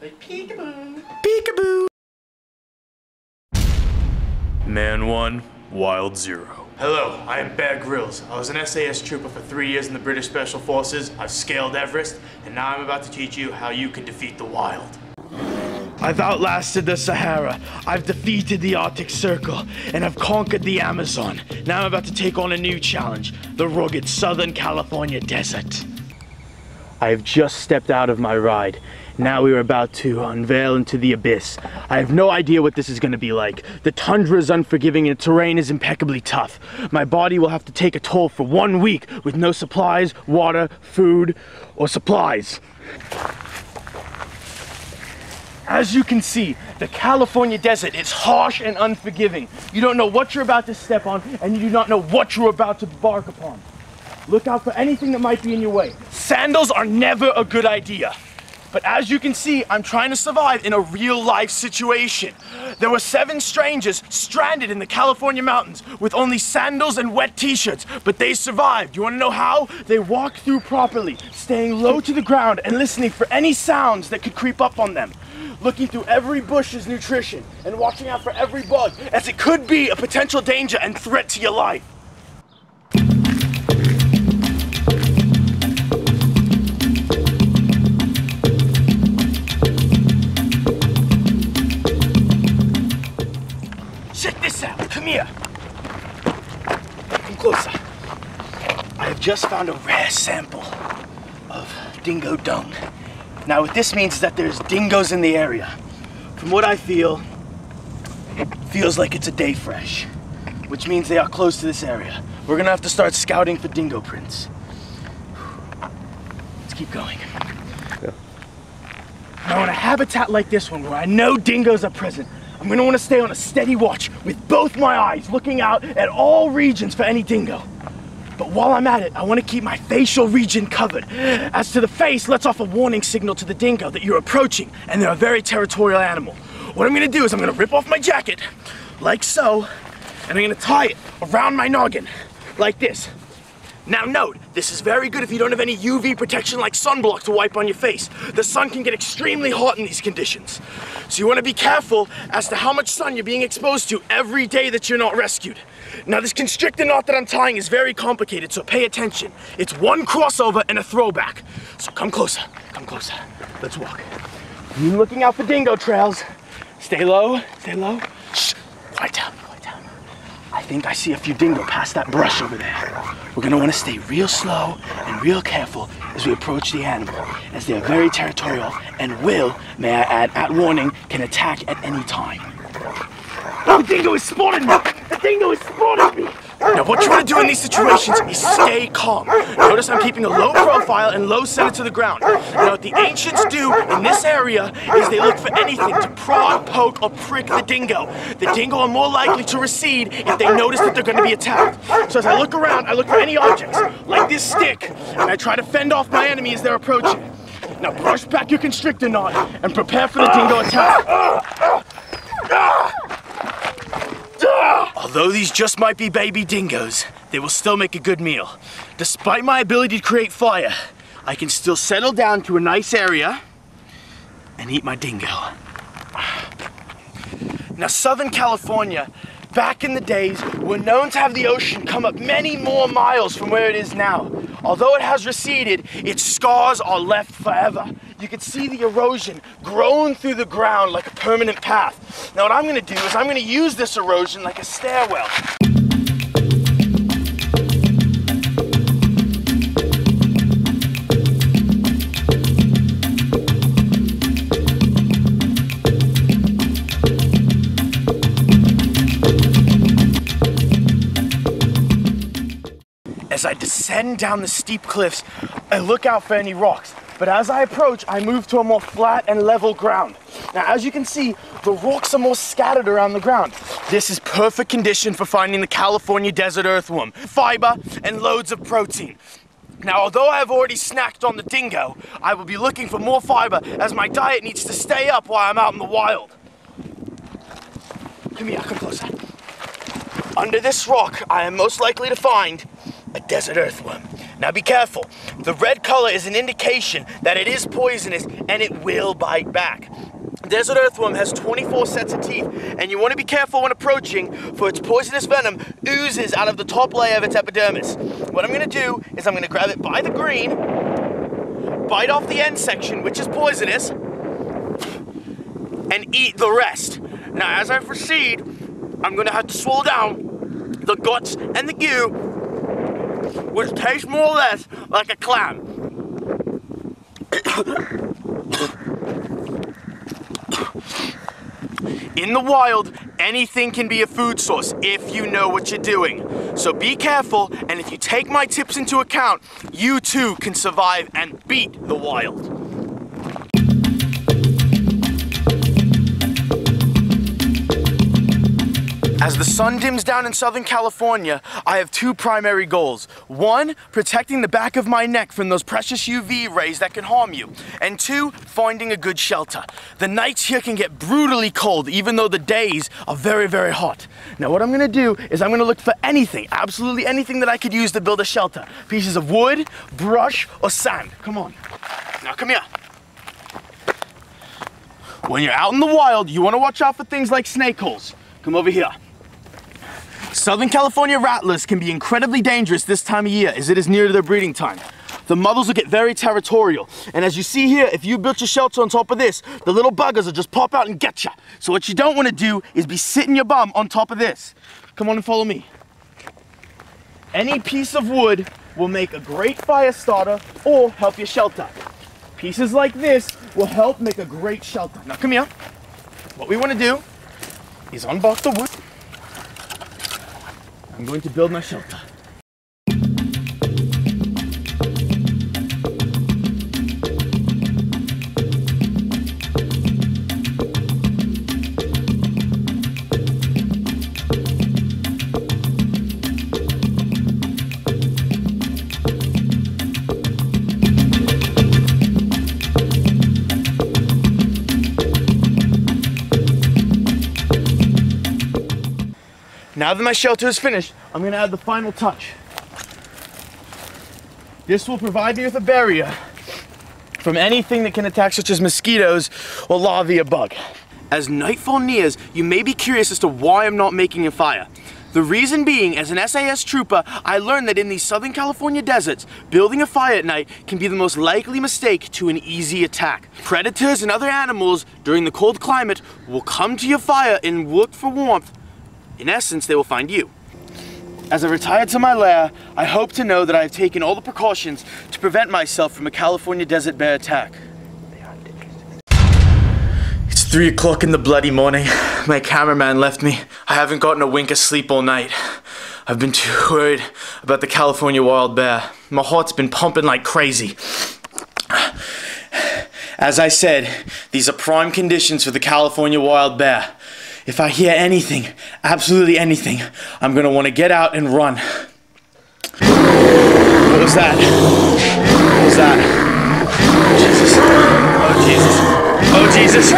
Like peekaboo. Peekaboo. Man 1, Wild 0. Hello, I am Bear Grylls. I was an SAS trooper for 3 years in the British Special Forces. I've scaled Everest, and now I'm about to teach you how you can defeat the wild. I've outlasted the Sahara, I've defeated the Arctic Circle, and I've conquered the Amazon. Now I'm about to take on a new challenge, the rugged Southern California desert. I have just stepped out of my ride. Now we are about to unveil into the abyss. I have no idea what this is going to be like. The tundra is unforgiving and the terrain is impeccably tough. My body will have to take a toll for 1 week with no supplies, water, food, or supplies. As you can see, the California desert is harsh and unforgiving. You don't know what you're about to step on, and you do not know what you're about to embark upon. Look out for anything that might be in your way. Sandals are never a good idea. But as you can see, I'm trying to survive in a real-life situation. There were 7 strangers stranded in the California mountains with only sandals and wet t-shirts, but they survived. You want to know how? They walked through properly, staying low to the ground and listening for any sounds that could creep up on them. Looking through every bush's nutrition and watching out for every bug, as it could be a potential danger and threat to your life. Check this out, come here. Come closer. I have just found a rare sample of dingo dung. Now what this means is that there's dingoes in the area. From what I feel, it feels like it's a day fresh, which means they are close to this area. We're gonna have to start scouting for dingo prints. Let's keep going. Yeah. Now in a habitat like this one, where I know dingoes are present, I'm gonna wanna stay on a steady watch with both my eyes, looking out at all regions for any dingo. But while I'm at it, I want to keep my facial region covered. As to the face, let's off a warning signal to the dingo that you're approaching, and they're a very territorial animal. What I'm going to do is I'm going to rip off my jacket, like so, and I'm going to tie it around my noggin, like this. Now note, this is very good if you don't have any UV protection like sunblock to wipe on your face. The sun can get extremely hot in these conditions. So you want to be careful as to how much sun you're being exposed to every day that you're not rescued. Now this constrictor knot that I'm tying is very complicated, so pay attention. It's one crossover and a throwback. So come closer, let's walk. You're looking out for dingo trails. Stay low, shh, quiet down. I think I see a few dingo past that brush over there. We're gonna wanna stay real slow and real careful as we approach the animal, as they are very territorial and will, may I add, at warning, can attack at any time. Oh, dingo has spotted me! The dingo has spotted me! Now what you want to do in these situations is stay calm. Notice I'm keeping a low profile and low center to the ground. Now what the ancients do in this area is they look for anything to prod, poke, or prick the dingo. The dingo are more likely to recede if they notice that they're going to be attacked. So as I look around, I look for any objects, like this stick, and I try to fend off my enemy as they're approaching. Now brush back your constrictor knot and prepare for the dingo attack. Although these just might be baby dingoes, they will still make a good meal. Despite my ability to create fire, I can still settle down to a nice area and eat my dingo. Now Southern California, back in the days, were known to have the ocean come up many more miles from where it is now. Although it has receded, its scars are left forever. You can see the erosion grown through the ground like a permanent path. Now what I'm going to do is I'm going to use this erosion like a stairwell. As I descend down the steep cliffs, I look out for any rocks. But as I approach, I move to a more flat and level ground. Now, as you can see, the rocks are more scattered around the ground. This is perfect condition for finding the California desert earthworm. Fiber and loads of protein. Now, although I have already snacked on the dingo, I will be looking for more fiber as my diet needs to stay up while I'm out in the wild. Come here, come closer. Under this rock, I am most likely to find a desert earthworm. Now be careful. The red color is an indication that it is poisonous and it will bite back. Desert earthworm has 24 sets of teeth, and you want to be careful when approaching, for its poisonous venom oozes out of the top layer of its epidermis. What I'm going to do is I'm going to grab it by the green, bite off the end section, which is poisonous, and eat the rest. Now, as I proceed, I'm going to have to swallow down the guts and the goo, which tastes more or less like a clam. In the wild, anything can be a food source if you know what you're doing. So be careful, and if you take my tips into account, you too can survive and beat the wild. As the sun dims down in Southern California, I have two primary goals. One, protecting the back of my neck from those precious UV rays that can harm you. And two, finding a good shelter. The nights here can get brutally cold, even though the days are very, very hot. Now what I'm gonna do is I'm gonna look for anything, absolutely anything that I could use to build a shelter. Pieces of wood, brush, or sand. Come on. Now come here. When you're out in the wild, you wanna watch out for things like snake holes. Come over here. Southern California rattlers can be incredibly dangerous this time of year as it is near to their breeding time. The mothers will get very territorial, and as you see here, if you built your shelter on top of this, the little buggers will just pop out and get you. So what you don't want to do is be sitting your bum on top of this. Come on and follow me. Any piece of wood will make a great fire starter or help your shelter. Pieces like this will help make a great shelter. Now come here. What we want to do is unbox the wood. I'm going to build my shelter. Now that my shelter is finished, I'm going to add the final touch. This will provide me with a barrier from anything that can attack, such as mosquitoes or larvae or bug. As nightfall nears, you may be curious as to why I'm not making a fire. The reason being, as an SAS trooper, I learned that in these Southern California deserts, building a fire at night can be the most likely mistake to an easy attack. Predators and other animals during the cold climate will come to your fire and look for warmth. In essence, they will find you. As I retire to my lair, I hope to know that I have taken all the precautions to prevent myself from a California desert bear attack. It's 3 o'clock in the bloody morning. My cameraman left me. I haven't gotten a wink of sleep all night. I've been too worried about the California wild bear. My heart's been pumping like crazy. As I said, these are prime conditions for the California wild bear. If I hear anything, absolutely anything, I'm gonna want to get out and run. What was that? What was that? Jesus. Oh, Jesus. Oh, Jesus.